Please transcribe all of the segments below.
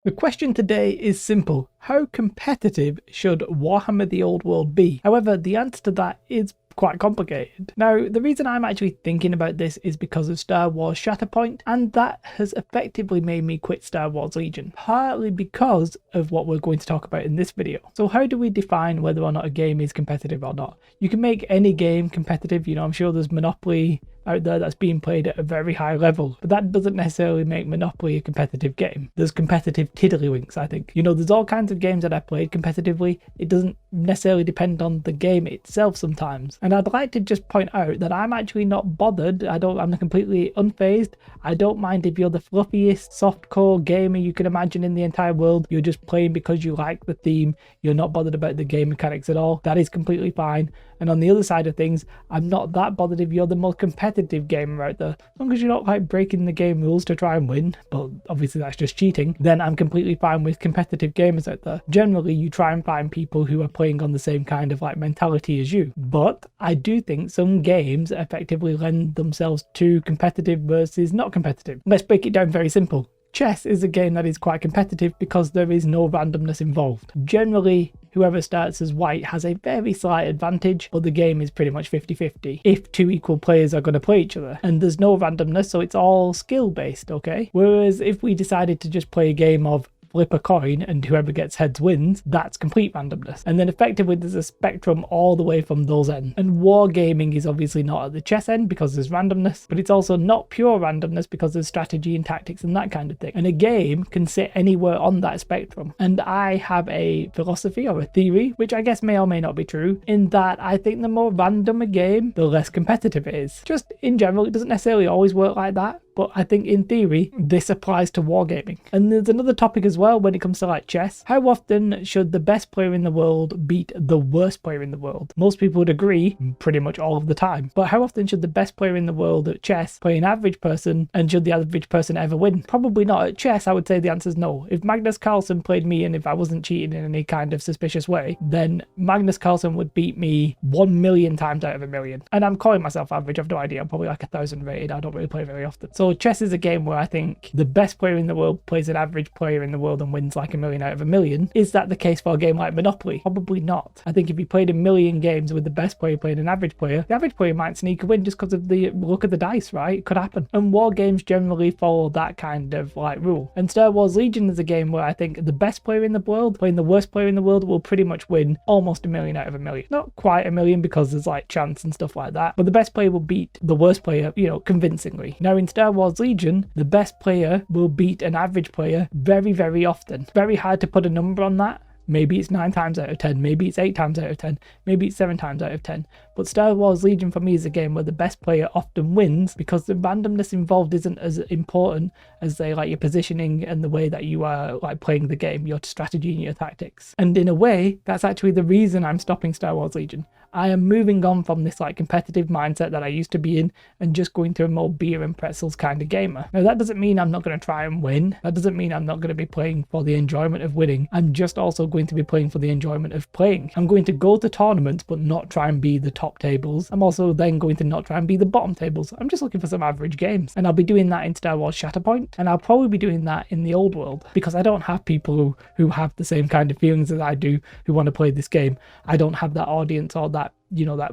The question today is simple. How competitive should Warhammer The Old World be? However, the answer to that is quite complicated. Now, the reason I'm actually thinking about this is because of Star Wars Shatterpoint, and that has effectively made me quit Star Wars Legion, partly because of what we're going to talk about in this video. So how do we define whether or not a game is competitive or not? You can make any game competitive. I'm sure there's Monopoly out there that's being played at a very high level, but that doesn't necessarily make Monopoly a competitive game. There's competitive tiddlywinks, I think. There's all kinds of games that I played competitively. It doesn't necessarily depend on the game itself sometimes. And I'd like to just point out that I'm actually not bothered. I'm completely unfazed. I don't mind if you're the fluffiest softcore gamer you can imagine in the entire world. You're just playing because you like the theme. You're not bothered about the game mechanics at all. That is completely fine. And on the other side of things, I'm not that bothered if you're the most competitive gamer out there. As long as you're not breaking the game rules to try and win, but obviously that's just cheating, then I'm completely fine with competitive gamers out there. Generally, you try and find people who are playing on the same kind of mentality as you. But I do think some games effectively lend themselves to competitive versus not competitive. Let's break it down very simple. Chess is a game that is quite competitive because there is no randomness involved. Generally, whoever starts as white has a very slight advantage, but the game is pretty much 50-50 if two equal players are going to play each other. And there's no randomness, so it's all skill based, okay? Whereas if we decided to just play a game of flip a coin and whoever gets heads wins, that's complete randomness. And then effectively there's a spectrum all the way from those ends. And wargaming is obviously not at the chess end because there's randomness, but it's also not pure randomness because there's strategy and tactics and that kind of thing. And a game can sit anywhere on that spectrum. And I have a philosophy or a theory, which I guess may or may not be true, in that I think the more random a game, the less competitive it is. Just in general, it doesn't necessarily always work like that, but I think in theory, this applies to wargaming. And there's another topic as well when it comes to chess. How often should the best player in the world beat the worst player in the world? Most people would agree pretty much all of the time. But how often should the best player in the world at chess play an average person, and should the average person ever win? Probably not. At chess, I would say the answer is no. If Magnus Carlsen played me and if I wasn't cheating in any kind of suspicious way, then Magnus Carlsen would beat me 1 million times out of a million. And I'm calling myself average, I've no idea. I'm probably 1,000 rated. I don't really play very often. So chess is a game where I think the best player in the world plays an average player in the world and wins 1 million out of a million. Is that the case for a game like Monopoly? Probably not. I think if you played 1 million games with the best player playing an average player, the average player might sneak a win just because of the look of the dice, right? It could happen. And war games generally follow that kind of rule. And Star Wars Legion is a game where I think the best player in the world playing the worst player in the world will pretty much win almost 1 million out of a million. Not quite 1 million because there's chance and stuff like that, but the best player will beat the worst player, convincingly. Now in Star Wars Legion, the best player will beat an average player very, very often. It's very hard to put a number on that. Maybe it's 9 times out of 10, maybe it's 8 times out of 10, maybe it's 7 times out of 10. But Star Wars Legion for me is a game where the best player often wins because the randomness involved isn't as important as your positioning and the way that you are playing the game, your strategy and your tactics. And in a way, that's actually the reason I'm stopping Star Wars Legion. I am moving on from this competitive mindset that I used to be in and just going to a more beer and pretzels kind of gamer. Now that doesn't mean I'm not going to try and win. That doesn't mean I'm not going to be playing for the enjoyment of winning. I'm just also going to be playing for the enjoyment of playing. I'm going to go to tournaments but not try and be the top tables. I'm also then going to not try and be the bottom tables. I'm just looking for some average games. And I'll be doing that in Star Wars Shatterpoint, and I'll probably be doing that in the Old World because I don't have people who have the same kind of feelings as I do who want to play this game. I don't have that audience or that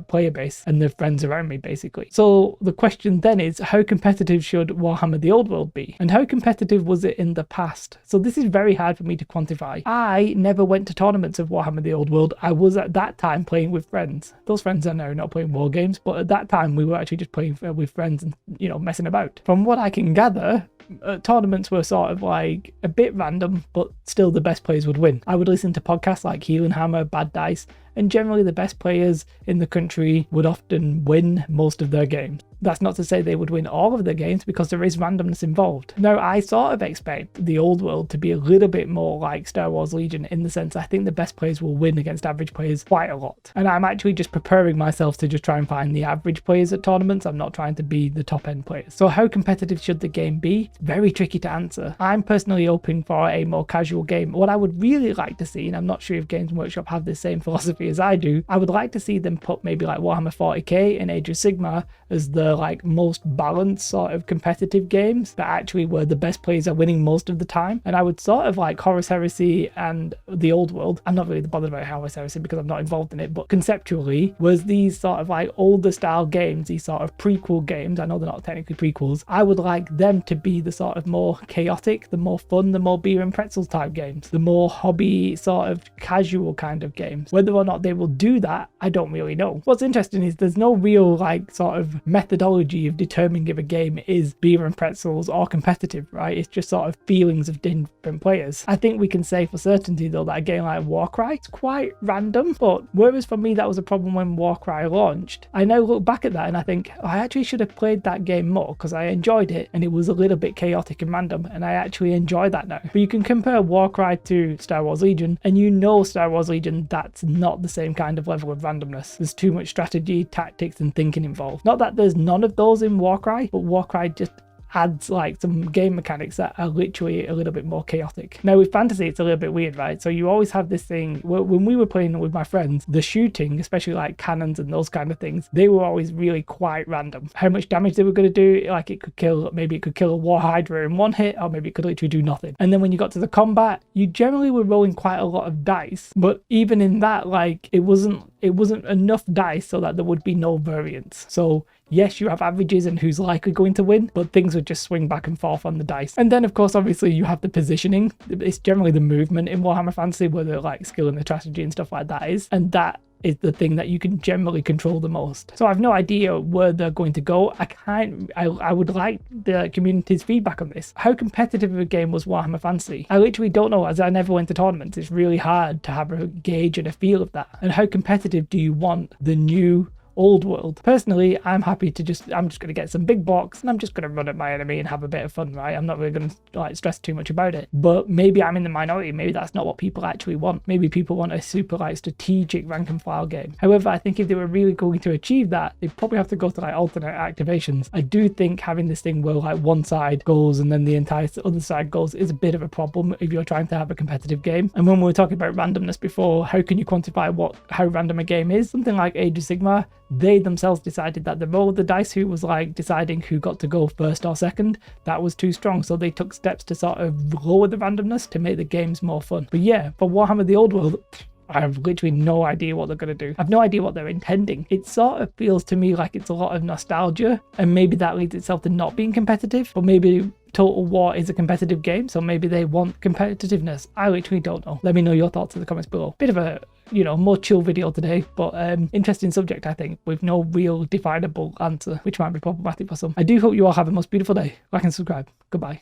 player base and the friends around me, basically. So the question then is, how competitive should Warhammer The Old World be? And how competitive was it in the past? So this is very hard for me to quantify. I never went to tournaments of Warhammer The Old World. I was at that time playing with friends. Those friends are now not playing war games, but at that time we were actually just playing with friends and, messing about. From what I can gather, tournaments were sort of a bit random, but still the best players would win. I would listen to podcasts like Heel and Hammer, Bad Dice, and generally the best players in the country would often win most of their games. That's not to say they would win all of their games because there is randomness involved. Now, I sort of expect the Old World to be a little bit more like Star Wars Legion in the sense I think the best players will win against average players quite a lot. And I'm actually just preparing myself to just try and find the average players at tournaments. I'm not trying to be the top end players. So how competitive should the game be? It's very tricky to answer. I'm personally hoping for a more casual game. What I would really like to see, and I'm not sure if Games Workshop have the same philosophy competitively as I do, I would like to see them put maybe like Warhammer 40k and Age of Sigmar as the like most balanced sort of competitive games that actually where the best players are winning most of the time. And I would sort of like Horus Heresy and The Old World. I'm not really bothered about Horus Heresy because I'm not involved in it, but conceptually was these sort of like older style games, these sort of prequel games. I know they're not technically prequels. I would like them to be the sort of more chaotic, the more fun, the more beer and pretzels type games, the more hobby sort of casual kind of games. Whether or not they will do that, I don't really know. What's interesting is there's no real like sort of methodology of determining if a game is beer and pretzels or competitive, right? It's just sort of feelings of different players. I think we can say for certainty though that a game like Warcry is quite random, but whereas for me that was a problem when Warcry launched, I now look back at that and I think, oh, I actually should have played that game more because I enjoyed it and it was a little bit chaotic and random, and I actually enjoy that now. But you can compare Warcry to Star Wars Legion, and you know Star Wars Legion, that's not the same kind of level of randomness. There's too much strategy, tactics and thinking involved. Not that there's none of those in Warcry, but Warcry just adds like some game mechanics that are literally a little bit more chaotic. Now with fantasy it's a little bit weird, right? So you always have this thing, when we were playing with my friends, the shooting, especially like cannons and those kind of things, they were always really quite random. How much damage they were going to do, like it could kill, maybe it could kill a war hydra in one hit, or maybe it could literally do nothing. And then when you got to the combat, you generally were rolling quite a lot of dice, but even in that, like it wasn't enough dice so that there would be no variance. So yes, you have averages and who's likely going to win, but things would just swing back and forth on the dice. And then of course obviously you have the positioning. It's generally the movement in Warhammer Fantasy where the like skill and the strategy and stuff like that is, and that is the thing that you can generally control the most. So I have no idea where they're going to go. I would like the community's feedback on this. How competitive of a game was Warhammer Fantasy? I literally don't know, as I never went to tournaments. It's really hard to have a gauge and a feel of that. And how competitive do you want the new Old World? Personally, I'm happy to I'm just going to get some big blocks and I'm just going to run at my enemy and have a bit of fun, right? I'm not really going to like stress too much about it. But maybe I'm in the minority. Maybe that's not what people actually want. Maybe people want a super like strategic rank and file game. However, I think if they were really going to achieve that, they'd probably have to go to like alternate activations. I do think having this thing where like one side goes and then the entire other side goes is a bit of a problem if you're trying to have a competitive game. And when we were talking about randomness before, how can you quantify how random a game is? Something like Age of Sigmar, they themselves decided that the roll of the dice who was like deciding who got to go first or second, that was too strong, so they took steps to sort of lower the randomness to make the games more fun. But yeah, for Warhammer The Old World, I have literally no idea what they're going to do. I have no idea what they're intending. It sort of feels to me like it's a lot of nostalgia, and maybe that leads itself to not being competitive, but maybe Total War is a competitive game, so maybe they want competitiveness. I literally don't know. Let me know your thoughts in the comments below. Bit of a, more chill video today, but interesting subject, I think, with no real definable answer, which might be problematic for some. I do hope you all have a most beautiful day. Like and subscribe. Goodbye.